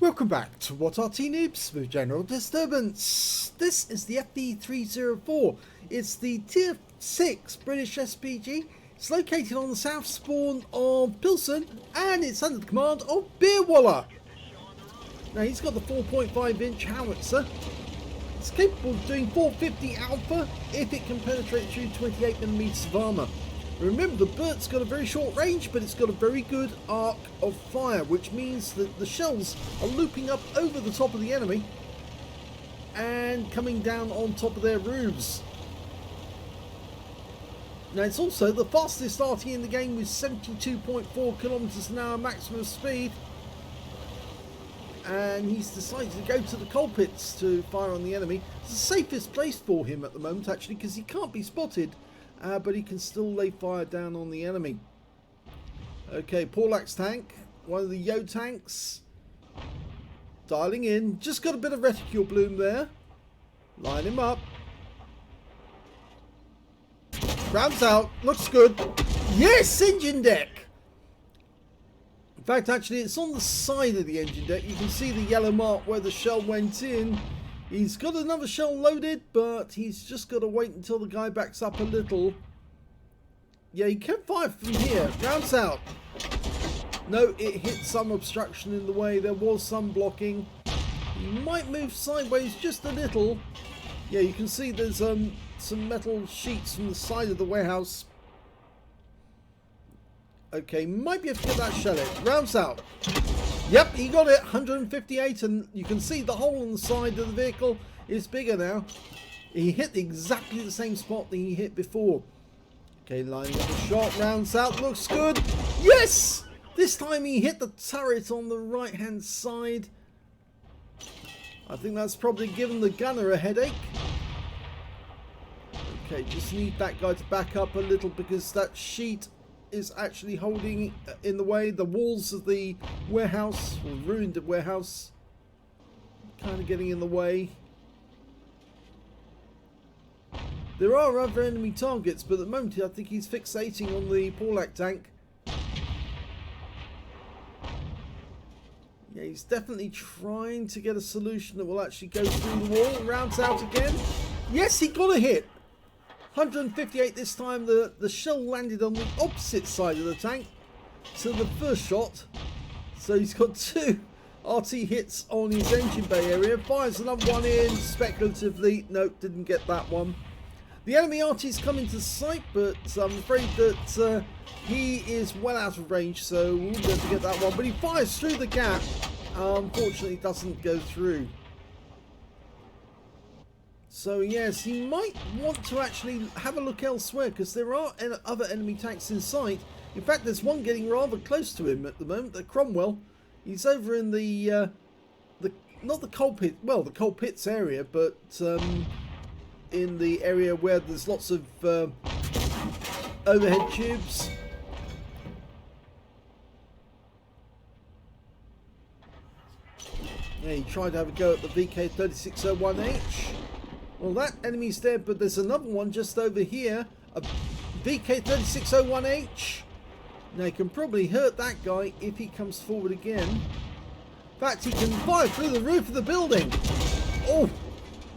Welcome back to What Arty Noobs with General Disturbance. This is the FV304. It's the Tier 6 British SPG. It's located on the south spawn of Pilsen and it's under the command of Beerwalla. Now he's got the 4.5 inch howitzer. It's capable of doing 450 alpha if it can penetrate through 28mm of armour. Remember, the bird's got a very short range, but it's got a very good arc of fire, which means that the shells are looping up over the top of the enemy and coming down on top of their roofs. Now, it's also the fastest Arty in the game with 72.4 kilometers an hour maximum speed. And he's decided to go to the coal pits to fire on the enemy. It's the safest place for him at the moment, actually, because he can't be spotted. But he can still lay fire down on the enemy. Okay, Porlax tank, one of the Yo tanks. Dialing in, just got a bit of reticule bloom there. Line him up. Rounds out, looks good. Yes, engine deck! In fact, actually, it's on the side of the engine deck. You can see the yellow mark where the shell went in. He's got another shell loaded, but he's just got to wait until the guy backs up a little. Yeah, he can fire from here. Rounds out. No, it hit some obstruction in the way. There was some blocking. He might move sideways just a little. Yeah, you can see there's some metal sheets from the side of the warehouse. Okay, might be able to get that shell in. Rounds out. Yep, he got it, 158, and you can see the hole on the side of the vehicle is bigger now. He hit exactly the same spot that he hit before. Okay, lining up a shot, rounds out, looks good. Yes! This time he hit the turret on the right-hand side. I think that's probably given the gunner a headache. Okay, just need that guy to back up a little because that sheet is actually holding in the way. The walls of the warehouse, or ruined warehouse, kind of getting in the way. There are other enemy targets, but at the moment I think he's fixating on the Porlax tank. Yeah, he's definitely trying to get a solution that will actually go through the wall. Rounds out again. Yes, he got a hit. 158 this time. The shell landed on the opposite side of the tank to the first shot. So he's got two RT hits on his engine bay area. Fires another one in speculatively. Nope, didn't get that one. The enemy RT's come into sight, but I'm afraid that he is well out of range, so we'll be able to get that one. But he fires through the gap. Unfortunately, it doesn't go through. So yes, he might want to actually have a look elsewhere because there are other enemy tanks in sight. In fact, there's one getting rather close to him at the moment, the Cromwell. He's over in the not the coal pit, well, the coal pits area, but in the area where there's lots of overhead tubes. Yeah, he tried to have a go at the VK3601H. Well, that enemy's dead, but there's another one just over here. A VK3601H. Now, he can probably hurt that guy if he comes forward again. In fact, he can fire through the roof of the building. Oh,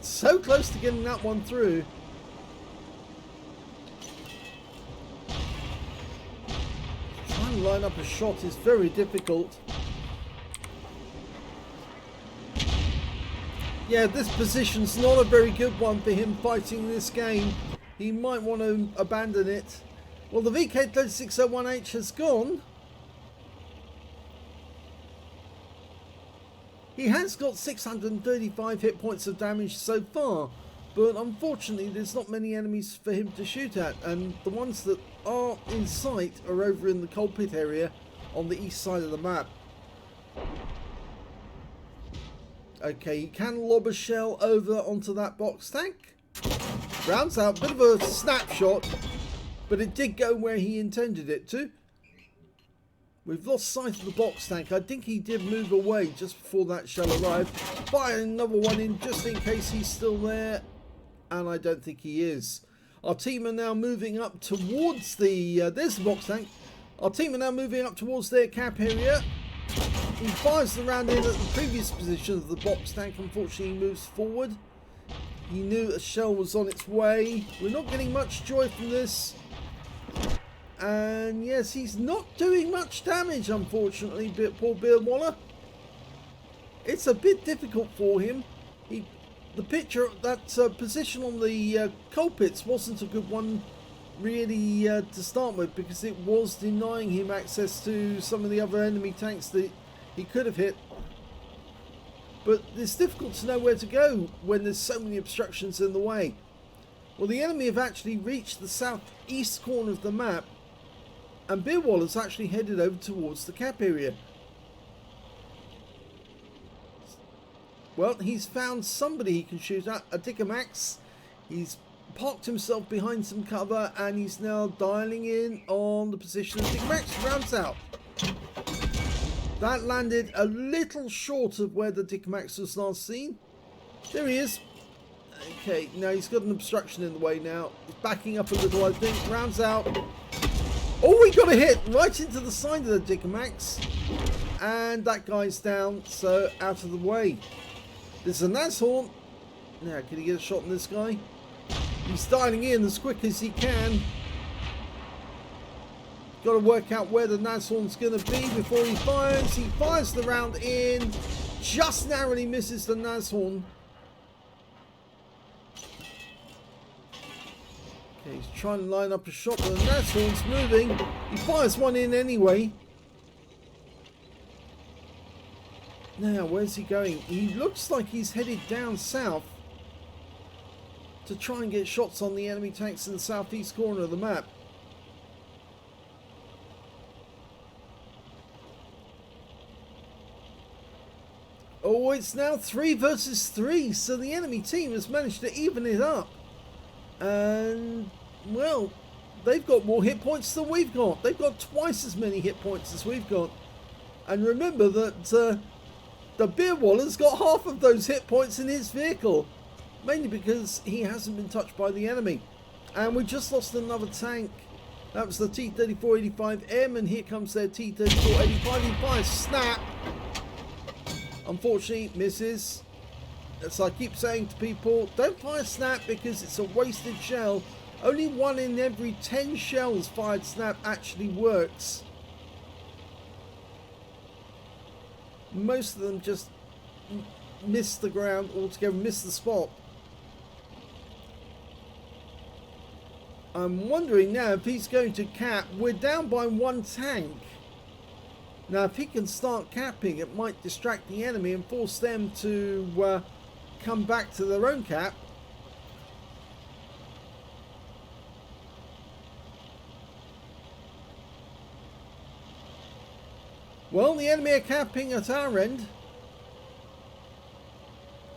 so close to getting that one through. Trying to line up a shot is very difficult. Yeah, this position's not a very good one for him fighting this game. He might want to abandon it. Well, the VK3601H has gone. He has got 635 hit points of damage so far, but unfortunately there's not many enemies for him to shoot at, and the ones that are in sight are over in the coal pit area on the east side of the map. Okay, he can lob a shell over onto that box tank. Rounds out, bit of a snapshot, but it did go where he intended it to. We've lost sight of the box tank. I think he did move away just before that shell arrived. Fire another one in just in case he's still there, and I don't think he is. Our team are now moving up towards the... there's the box tank. Our team are now moving up towards their cap area. He fires the round in at the previous position of the box tank. Unfortunately, he moves forward. He knew a shell was on its way. We're not getting much joy from this. And yes, he's not doing much damage, unfortunately, poor Beerwalla. It's a bit difficult for him. The picture, that position on the coal pits wasn't a good one really to start with, because it was denying him access to some of the other enemy tanks that he could have hit. But it's difficult to know where to go when there's so many obstructions in the way. Well, the enemy have actually reached the southeast corner of the map, and Beerwalla's actually headed over towards the cap area. Well, he's found somebody he can shoot at, a Dickomax. He's parked himself behind some cover, and he's now dialing in on the position of Dickomax. Rounds out. That landed a little short of where the Dickomax was last seen. There he is. Okay, now he's got an obstruction in the way now. He's backing up a little, I think. Rounds out. Oh, he got a hit right into the side of the Dickomax. And that guy's down, so out of the way. There's a Nashorn. Now, can he get a shot on this guy? He's dialing in as quick as he can. Got to work out where the Nashorn's going to be before he fires. He fires the round in. Just narrowly misses the Nashorn. Okay, he's trying to line up a shot, but the Nashorn's moving. He fires one in anyway. Now, where's he going? He looks like he's headed down south to try and get shots on the enemy tanks in the southeast corner of the map. Oh, it's now 3 versus 3, so the enemy team has managed to even it up. And, well, they've got more hit points than we've got. They've got twice as many hit points as we've got. And remember that the Beerwalla's got half of those hit points in his vehicle. Mainly because he hasn't been touched by the enemy. And we just lost another tank. That was the T-3485M, and here comes their T-3485. He fires snap. Unfortunately, misses. As I keep saying to people, don't fire snap because it's a wasted shell. Only 1 in every 10 shells fired snap actually works. Most of them just miss the ground altogether, miss the spot. I'm wondering now if he's going to cap. We're down by 1 tank. Now, if he can start capping, it might distract the enemy and force them to come back to their own cap. Well, the enemy are capping at our end.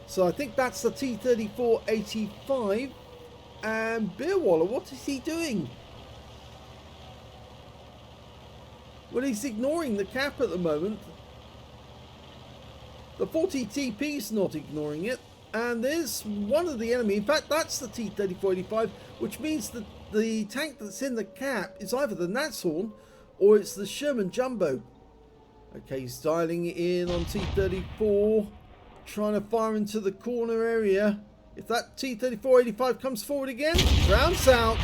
So I think that's the T-3485. And Beerwalla, what is he doing? Well, he's ignoring the cap at the moment. The 40 TP's not ignoring it. And there's one of the enemy. In fact, that's the T-3485, which means that the tank that's in the cap is either the Nashorn or it's the Sherman Jumbo. Okay, he's dialing it in on T-34, trying to fire into the corner area. If that T-3485 comes forward again, rounds out.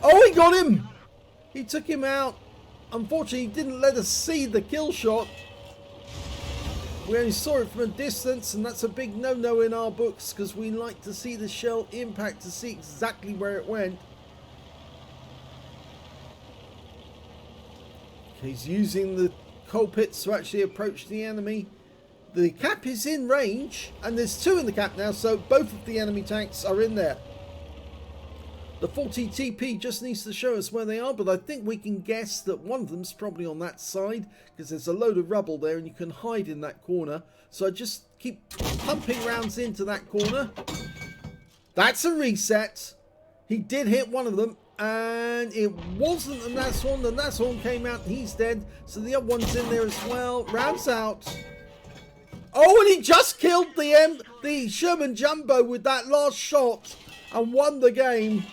Oh, he got him! He took him out. Unfortunately, he didn't let us see the kill shot. We only saw it from a distance, and that's a big no-no in our books because we like to see the shell impact to see exactly where it went. He's using the coal pits to actually approach the enemy. The cap is in range, and there's 2 in the cap now, so both of the enemy tanks are in there. The 40 TP just needs to show us where they are, but I think we can guess that one of them's probably on that side because there's a load of rubble there and you can hide in that corner. So I just keep pumping rounds into that corner. That's a reset. He did hit one of them, and it wasn't the Nashorn. The Nashorn came out and he's dead, so the other one's in there as well. Rounds out. Oh, and he just killed the Sherman Jumbo with that last shot and won the game.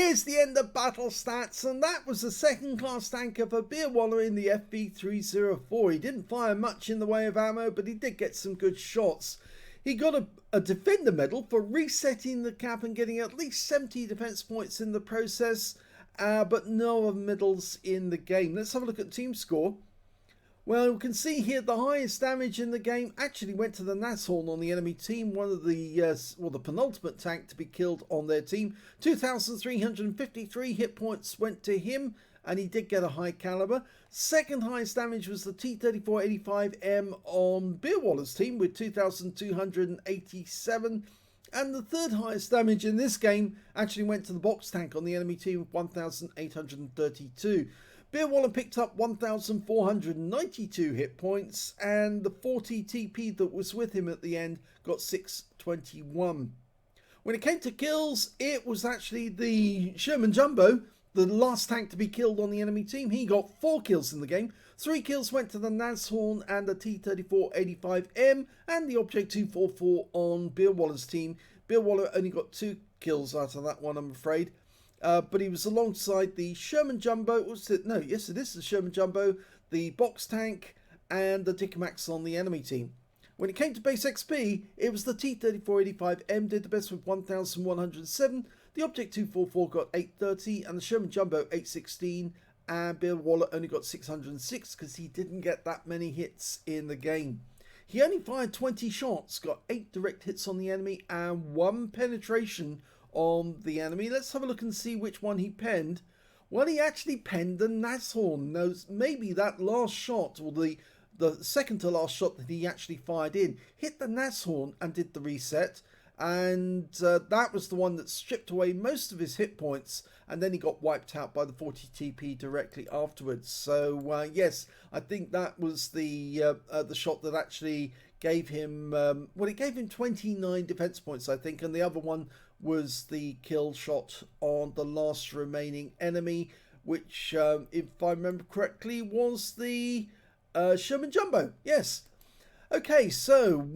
Here's the end of battle stats, and that was the second class tanker for Beerwalla in the FV304. He didn't fire much in the way of ammo, but he did get some good shots. He got a defender medal for resetting the cap and getting at least 70 defense points in the process, but no other medals in the game. Let's have a look at team score. Well, we can see here the highest damage in the game actually went to the Nashorn on the enemy team, one of the, the penultimate tank to be killed on their team. 2,353 hit points went to him, and he did get a high caliber. Second highest damage was the T-3485M on Beerwalla's team with 2,287. And the third highest damage in this game actually went to the box tank on the enemy team with 1,832. Beerwalla picked up 1,492 hit points, and the 40 TP that was with him at the end got 621. When it came to kills, it was actually the Sherman Jumbo, the last tank to be killed on the enemy team. He got 4 kills in the game. 3 kills went to the Nashorn and the T-3485M, and the Object 244 on Beerwalla's team. Beerwalla only got 2 kills out of that one, I'm afraid. But he was alongside the Sherman Jumbo. Yes, it is the Sherman Jumbo, the box tank, and the Dickomax on the enemy team. When it came to base XP, it was the T-3485M did the best with 1,107. The Object 244 got 830, and the Sherman Jumbo 816. And Beerwalla only got 606 because he didn't get that many hits in the game. He only fired 20 shots, got 8 direct hits on the enemy, and 1 penetration on the enemy. Let's have a look and see which one he penned. Well, he actually penned the Nashorn. Now, maybe that last shot, or the second to last shot that he actually fired in, hit the Nashorn and did the reset. And that was the one that stripped away most of his hit points, and then he got wiped out by the 40 TP directly afterwards. So yes, I think that was the shot that actually gave him, it gave him 29 defense points, I think, and the other one was the kill shot on the last remaining enemy, which, if I remember correctly, was the Sherman Jumbo. Yes. Okay, so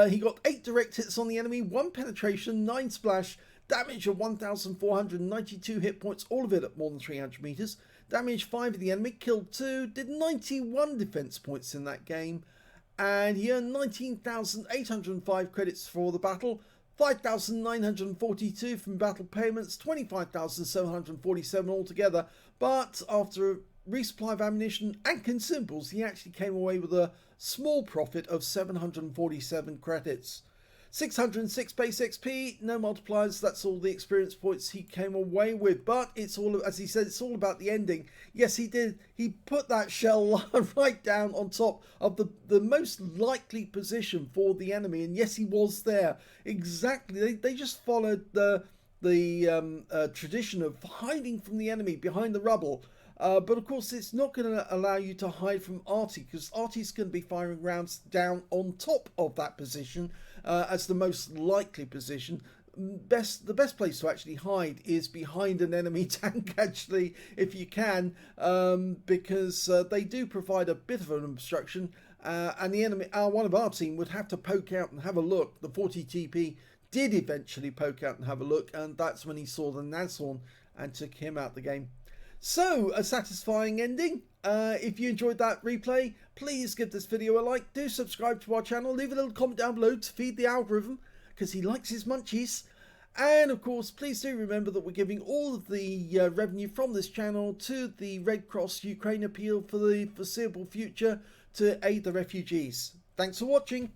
he got 8 direct hits on the enemy, 1 penetration, 9 splash, damage of 1,492 hit points, all of it at more than 300 meters. Damage 5 of the enemy, killed 2, did 91 defense points in that game, and he earned 19,805 credits for the battle. 5,942 from battle payments, 25,747 altogether, but after a resupply of ammunition and consumables, he actually came away with a small profit of 747 credits. 606 base XP, no multipliers, that's all the experience points he came away with, but it's all, as he said, it's all about the ending. Yes, he did. He put that shell right down on top of the most likely position for the enemy, and yes, he was there. Exactly, they just followed the tradition of hiding from the enemy behind the rubble. But of course, it's not going to allow you to hide from Arty, because Arty's going to be firing rounds down on top of that position as the most likely position. The best place to actually hide is behind an enemy tank, actually, if you can, because they do provide a bit of an obstruction, and the enemy, one of our team, would have to poke out and have a look. The 40 TP did eventually poke out and have a look, and that's when he saw the Nashorn and took him out the game. So, a satisfying ending. If you enjoyed that replay, please give this video a like. Do subscribe to our channel. Leave a little comment down below to feed the algorithm, because he likes his munchies. And of course, please do remember that we're giving all of the revenue from this channel to the Red Cross Ukraine appeal for the foreseeable future to aid the refugees. Thanks for watching.